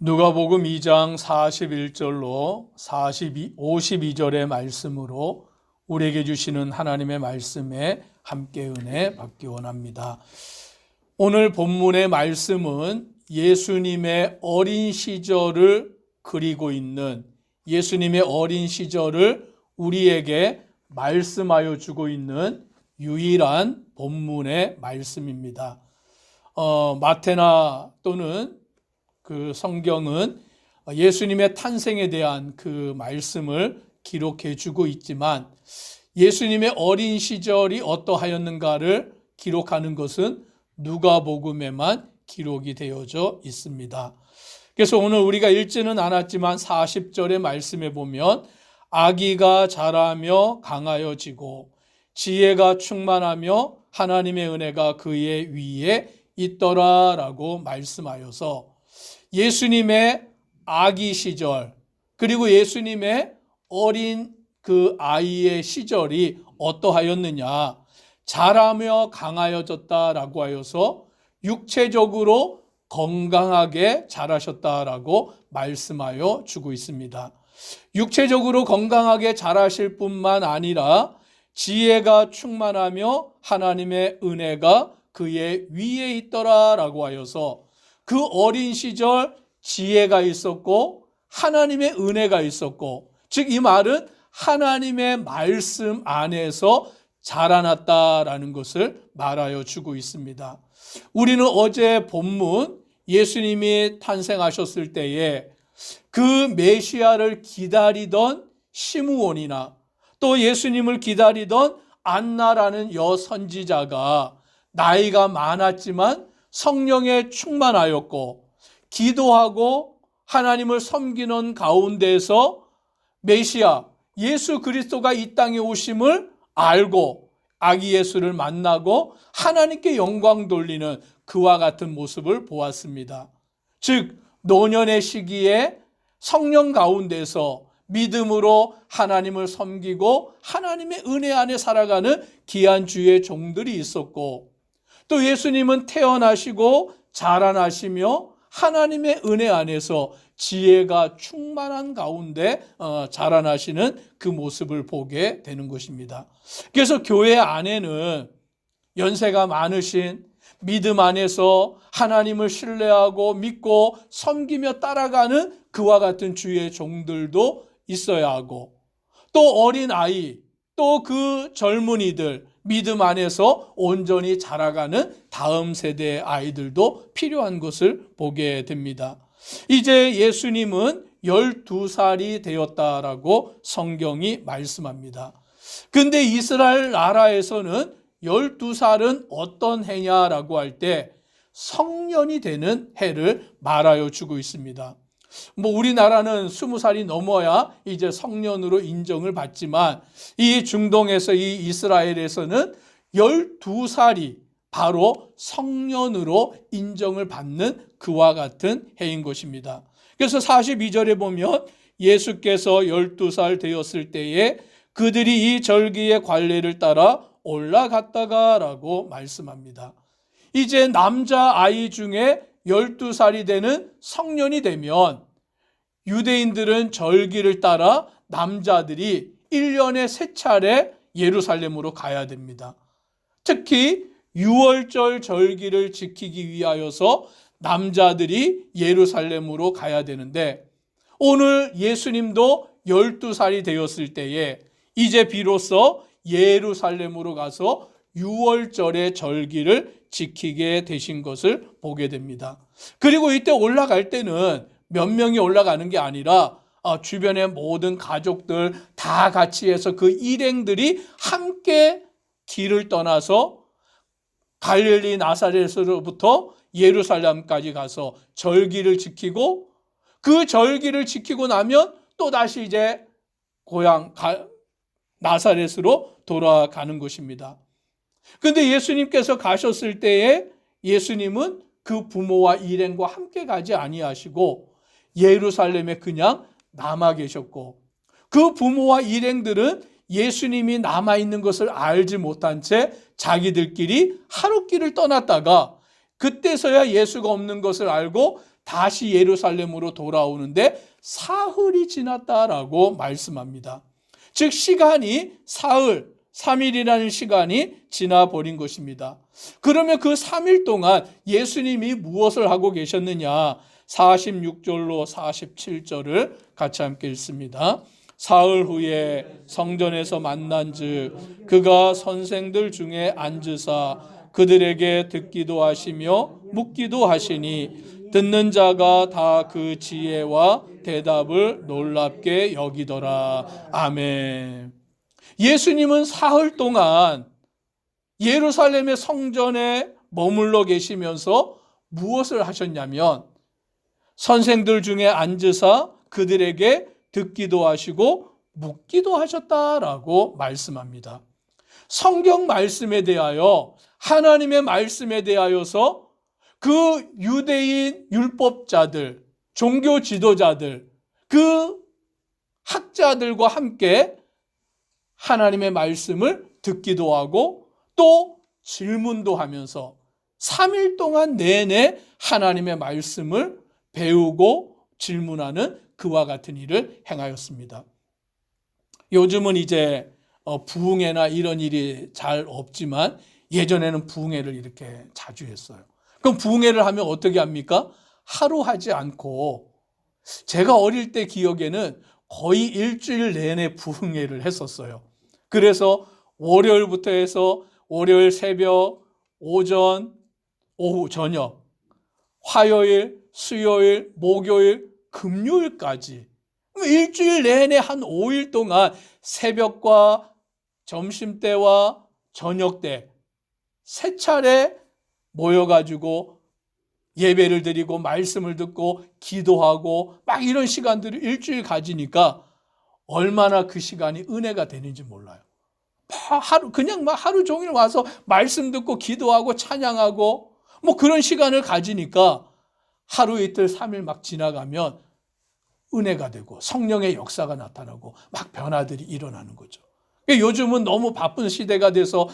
누가복음 2장 41절로 52절의 말씀으로 우리에게 주시는 하나님의 말씀에 함께 은혜 받기 원합니다. 오늘 본문의 말씀은 예수님의 어린 시절을 그리고 있는, 예수님의 어린 시절을 우리에게 말씀하여 주고 있는 유일한 본문의 말씀입니다. 마태나 또는 그 성경은 예수님의 탄생에 대한 그 말씀을 기록해 주고 있지만 예수님의 어린 시절이 어떠하였는가를 기록하는 것은 누가복음에만 기록이 되어져 있습니다. 그래서 오늘 우리가 읽지는 않았지만 40절의 말씀에 보면 아기가 자라며 강하여지고 지혜가 충만하며 하나님의 은혜가 그의 위에 있더라라고 말씀하여서 예수님의 아기 시절 그리고 예수님의 어린 그 아이의 시절이 어떠하였느냐, 자라며 강하여졌다라고 하여서 육체적으로 건강하게 자라셨다라고 말씀하여 주고 있습니다. 육체적으로 건강하게 자라실 뿐만 아니라 지혜가 충만하며 하나님의 은혜가 그의 위에 있더라라고 하여서 그 어린 시절 지혜가 있었고 하나님의 은혜가 있었고, 즉 이 말은 하나님의 말씀 안에서 자라났다라는 것을 말하여 주고 있습니다. 우리는 어제 본문 예수님이 탄생하셨을 때에 그 메시아를 기다리던 시므온이나 또 예수님을 기다리던 안나라는 여선지자가 나이가 많았지만 성령에 충만하였고 기도하고 하나님을 섬기는 가운데서 메시아 예수 그리스도가 이 땅에 오심을 알고 아기 예수를 만나고 하나님께 영광 돌리는 그와 같은 모습을 보았습니다. 즉 노년의 시기에 성령 가운데서 믿음으로 하나님을 섬기고 하나님의 은혜 안에 살아가는 귀한 주의 종들이 있었고, 또 예수님은 태어나시고 자라나시며 하나님의 은혜 안에서 지혜가 충만한 가운데 자라나시는 그 모습을 보게 되는 것입니다. 그래서 교회 안에는 연세가 많으신 믿음 안에서 하나님을 신뢰하고 믿고 섬기며 따라가는 그와 같은 주의 종들도 있어야 하고, 또 어린 아이, 또 그 젊은이들, 믿음 안에서 온전히 자라가는 다음 세대의 아이들도 필요한 것을 보게 됩니다. 이제 예수님은 12살이 되었다라고 성경이 말씀합니다. 근데 이스라엘 나라에서는 12살은 어떤 해냐라고 할 때 성년이 되는 해를 말하여 주고 있습니다. 우리나라는 20살이 넘어야 이제 성년으로 인정을 받지만 이 중동에서 이 이스라엘에서는 12살이 바로 성년으로 인정을 받는 그와 같은 해인 것입니다. 그래서 42절에 보면 예수께서 12살 되었을 때에 그들이 이 절기의 관례를 따라 올라갔다가라고 말씀합니다. 이제 남자아이 중에 12살이 되는 성년이 되면 유대인들은 절기를 따라 남자들이 1년에 3차례 예루살렘으로 가야 됩니다. 특히 유월절 절기를 지키기 위하여서 남자들이 예루살렘으로 가야 되는데, 오늘 예수님도 12살이 되었을 때에 이제 비로소 예루살렘으로 가서 유월절의 절기를 지키게 되신 것을 보게 됩니다. 그리고 이때 올라갈 때는 몇 명이 올라가는 게 아니라 주변의 모든 가족들 다 같이 해서 그 일행들이 함께 길을 떠나서 갈릴리 나사렛으로부터 예루살렘까지 가서 절기를 지키고, 그 절기를 지키고 나면 또다시 이제 고향 나사렛으로 돌아가는 것입니다. 근데 예수님께서 가셨을 때에 예수님은 그 부모와 일행과 함께 가지 아니하시고 예루살렘에 그냥 남아 계셨고, 그 부모와 일행들은 예수님이 남아있는 것을 알지 못한 채 자기들끼리 하룻길을 떠났다가 그때서야 예수가 없는 것을 알고 다시 예루살렘으로 돌아오는데 사흘이 지났다라고 말씀합니다. 즉 시간이 사흘, 3일이라는 시간이 지나버린 것입니다. 그러면 그 3일 동안 예수님이 무엇을 하고 계셨느냐? 46절로 47절을 같이 함께 읽습니다. 사흘 후에 성전에서 만난즉 그가 선생들 중에 앉으사 그들에게 듣기도 하시며 묻기도 하시니 듣는 자가 다 그 지혜와 대답을 놀랍게 여기더라. 아멘. 예수님은 사흘 동안 예루살렘의 성전에 머물러 계시면서 무엇을 하셨냐면 선생들 중에 앉으사 그들에게 듣기도 하시고 묻기도 하셨다라고 말씀합니다. 성경 말씀에 대하여, 하나님의 말씀에 대하여서 그 유대인 율법자들, 종교 지도자들, 그 학자들과 함께 하나님의 말씀을 듣기도 하고 또 질문도 하면서 3일 동안 내내 하나님의 말씀을 배우고 질문하는 그와 같은 일을 행하였습니다. 요즘은 이제 부흥회나 이런 일이 잘 없지만 예전에는 부흥회를 이렇게 자주 했어요. 그럼 부흥회를 하면 어떻게 합니까? 하루 하지 않고, 제가 어릴 때 기억에는 거의 일주일 내내 부흥회를 했었어요. 그래서 월요일부터 해서 월요일 새벽, 오전, 오후, 저녁, 화요일, 수요일, 목요일, 금요일까지 일주일 내내 한 5일 동안 새벽과 점심때와 저녁때 세 차례 모여가지고 예배를 드리고 말씀을 듣고 기도하고 막 이런 시간들을 일주일 가지니까 얼마나 그 시간이 은혜가 되는지 몰라요. 그냥 막 하루 종일 와서 말씀 듣고 기도하고 찬양하고 뭐 그런 시간을 가지니까 하루 이틀 3일 막 지나가면 은혜가 되고 성령의 역사가 나타나고 막 변화들이 일어나는 거죠. 요즘은 너무 바쁜 시대가 돼서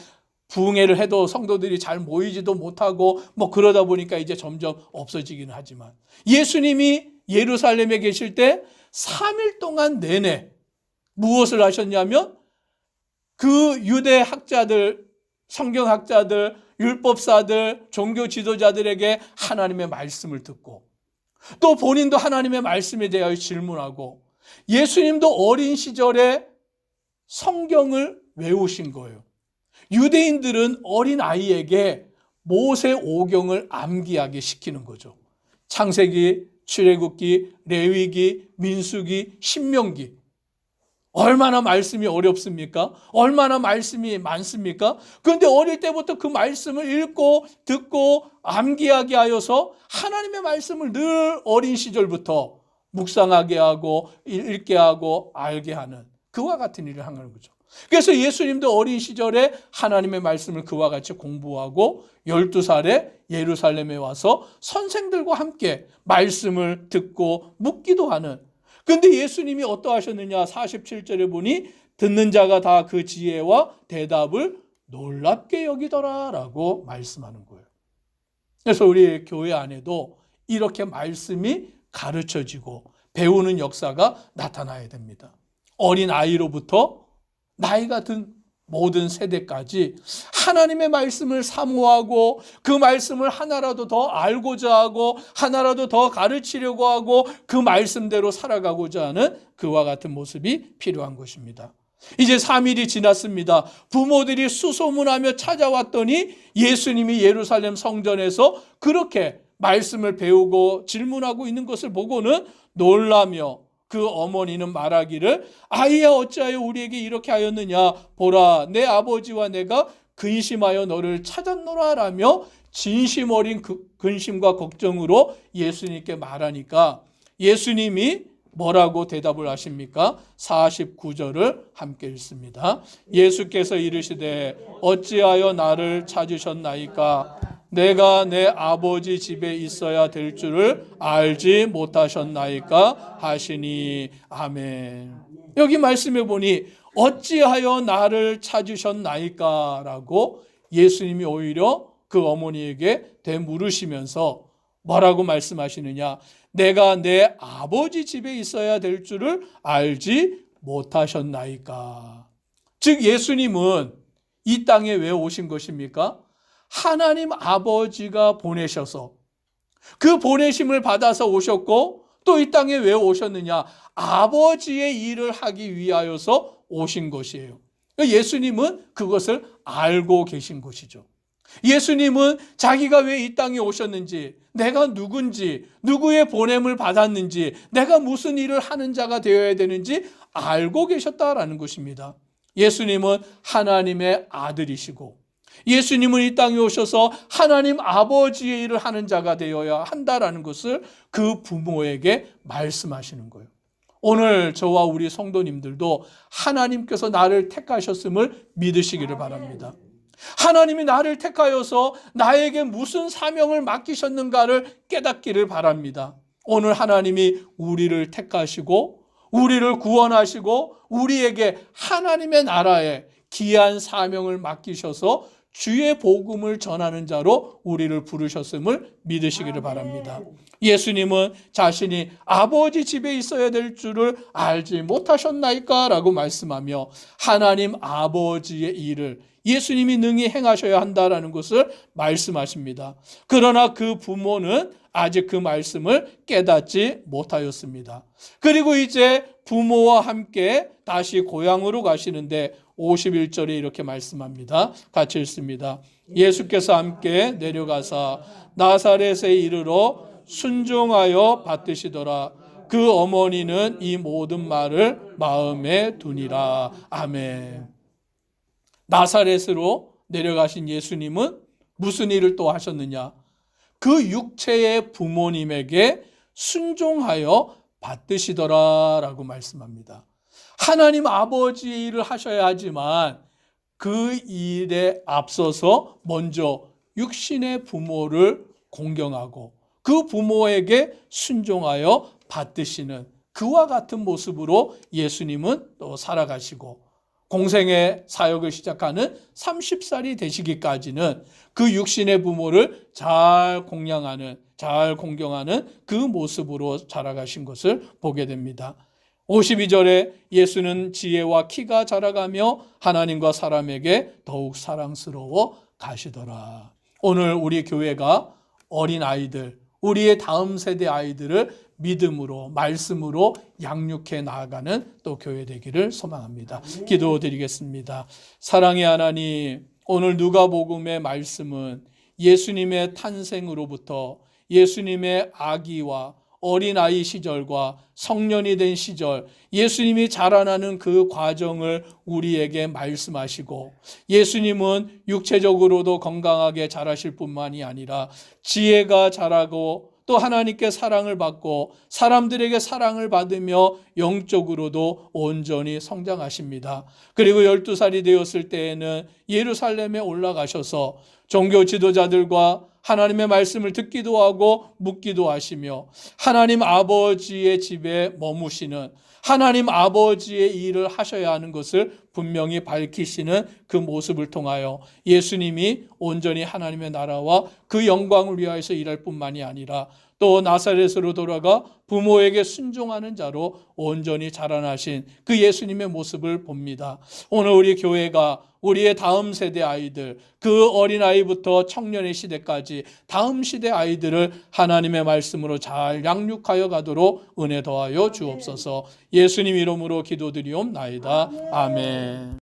부흥회를 해도 성도들이 잘 모이지도 못하고 뭐 그러다 보니까 이제 점점 없어지기는 하지만 예수님이 예루살렘에 계실 때 3일 동안 내내 무엇을 하셨냐면 그 유대 학자들, 성경학자들, 율법사들, 종교 지도자들에게 하나님의 말씀을 듣고 또 본인도 하나님의 말씀에 대하여 질문하고 예수님도 어린 시절에 성경을 외우신 거예요. 유대인들은 어린 아이에게 모세 오경을 암기하게 시키는 거죠. 창세기, 출애굽기, 레위기, 민수기, 신명기. 얼마나 말씀이 어렵습니까? 얼마나 말씀이 많습니까? 그런데 어릴 때부터 그 말씀을 읽고 듣고 암기하게 하여서 하나님의 말씀을 늘 어린 시절부터 묵상하게 하고 읽게 하고 알게 하는 그와 같은 일을 하는 거죠. 그래서 예수님도 어린 시절에 하나님의 말씀을 그와 같이 공부하고 12살에 예루살렘에 와서 선생들과 함께 말씀을 듣고 묻기도 하는, 그런데 예수님이 어떠하셨느냐? 47절에 보니 듣는 자가 다 그 지혜와 대답을 놀랍게 여기더라 라고 말씀하는 거예요. 그래서 우리 교회 안에도 이렇게 말씀이 가르쳐지고 배우는 역사가 나타나야 됩니다. 어린 아이로부터 나이가 든 모든 세대까지 하나님의 말씀을 사모하고 그 말씀을 하나라도 더 알고자 하고 하나라도 더 가르치려고 하고 그 말씀대로 살아가고자 하는 그와 같은 모습이 필요한 것입니다. 이제 3일이 지났습니다. 부모들이 수소문하며 찾아왔더니 예수님이 예루살렘 성전에서 그렇게 말씀을 배우고 질문하고 있는 것을 보고는 놀라며 그 어머니는 말하기를 아이야 어찌하여 우리에게 이렇게 하였느냐, 보라 내 아버지와 내가 근심하여 너를 찾았노라 라며 진심 어린 근심과 걱정으로 예수님께 말하니까 예수님이 뭐라고 대답을 하십니까? 49절을 함께 읽습니다. 예수께서 이르시되 어찌하여 나를 찾으셨나이까? 내가 내 아버지 집에 있어야 될 줄을 알지 못하셨나이까 하시니. 아멘. 여기 말씀해 보니 어찌하여 나를 찾으셨나이까 라고 예수님이 오히려 그 어머니에게 되물으시면서 뭐라고 말씀하시느냐? 내가 내 아버지 집에 있어야 될 줄을 알지 못하셨나이까. 즉 예수님은 이 땅에 왜 오신 것입니까? 하나님 아버지가 보내셔서 그 보내심을 받아서 오셨고, 또 이 땅에 왜 오셨느냐? 아버지의 일을 하기 위하여서 오신 것이에요. 예수님은 그것을 알고 계신 것이죠. 예수님은 자기가 왜 이 땅에 오셨는지, 내가 누군지, 누구의 보냄을 받았는지, 내가 무슨 일을 하는 자가 되어야 되는지 알고 계셨다라는 것입니다. 예수님은 하나님의 아들이시고, 예수님은 이 땅에 오셔서 하나님 아버지의 일을 하는 자가 되어야 한다라는 것을 그 부모에게 말씀하시는 거예요. 오늘 저와 우리 성도님들도 하나님께서 나를 택하셨음을 믿으시기를 바랍니다. 하나님이 나를 택하여서 나에게 무슨 사명을 맡기셨는가를 깨닫기를 바랍니다. 오늘 하나님이 우리를 택하시고 우리를 구원하시고 우리에게 하나님의 나라에 귀한 사명을 맡기셔서 주의 복음을 전하는 자로 우리를 부르셨음을 믿으시기를 바랍니다. 예수님은 자신이 아버지 집에 있어야 될 줄을 알지 못하셨나이까? 라고 말씀하며 하나님 아버지의 일을 예수님이 능히 행하셔야 한다라는 것을 말씀하십니다. 그러나 그 부모는 아직 그 말씀을 깨닫지 못하였습니다. 그리고 이제 부모와 함께 다시 고향으로 가시는데 51절에 이렇게 말씀합니다. 같이 읽습니다. 예수께서 함께 내려가사 나사렛에 이르러 순종하여 받드시더라. 그 어머니는 이 모든 말을 마음에 두니라. 아멘. 나사렛으로 내려가신 예수님은 무슨 일을 또 하셨느냐? 그 육체의 부모님에게 순종하여 받드시더라 라고 말씀합니다. 하나님 아버지의 일을 하셔야 하지만 그 일에 앞서서 먼저 육신의 부모를 공경하고 그 부모에게 순종하여 받드시는 그와 같은 모습으로 예수님은 또 살아가시고 공생의 사역을 시작하는 30살이 되시기까지는 그 육신의 부모를 잘 공양하는, 잘 공경하는 그 모습으로 자라가신 것을 보게 됩니다. 52절에 예수는 지혜와 키가 자라가며 하나님과 사람에게 더욱 사랑스러워 가시더라. 오늘 우리 교회가 어린 아이들, 우리의 다음 세대 아이들을 믿음으로 말씀으로 양육해 나아가는 또 교회 되기를 소망합니다. 기도드리겠습니다. 사랑의 하나님, 오늘 누가복음의 말씀은 예수님의 탄생으로부터 예수님의 아기와 어린아이 시절과 성년이 된 시절, 예수님이 자라나는 그 과정을 우리에게 말씀하시고 예수님은 육체적으로도 건강하게 자라실 뿐만이 아니라 지혜가 자라고 또 하나님께 사랑을 받고 사람들에게 사랑을 받으며 영적으로도 온전히 성장하십니다. 그리고 12살이 되었을 때에는 예루살렘에 올라가셔서 종교 지도자들과 하나님의 말씀을 듣기도 하고 묻기도 하시며 하나님 아버지의 집에 머무시는 하나님 아버지의 일을 하셔야 하는 것을 분명히 밝히시는 그 모습을 통하여 예수님이 온전히 하나님의 나라와 그 영광을 위하여서 일할 뿐만이 아니라 또 나사렛으로 돌아가 부모에게 순종하는 자로 온전히 자라나신 그 예수님의 모습을 봅니다. 오늘 우리 교회가 우리의 다음 세대 아이들, 그 어린아이부터 청년의 시대까지 다음 시대 아이들을 하나님의 말씀으로 잘 양육하여 가도록 은혜 더하여 주옵소서. 예수님 이름으로 기도드리옵나이다. 아멘.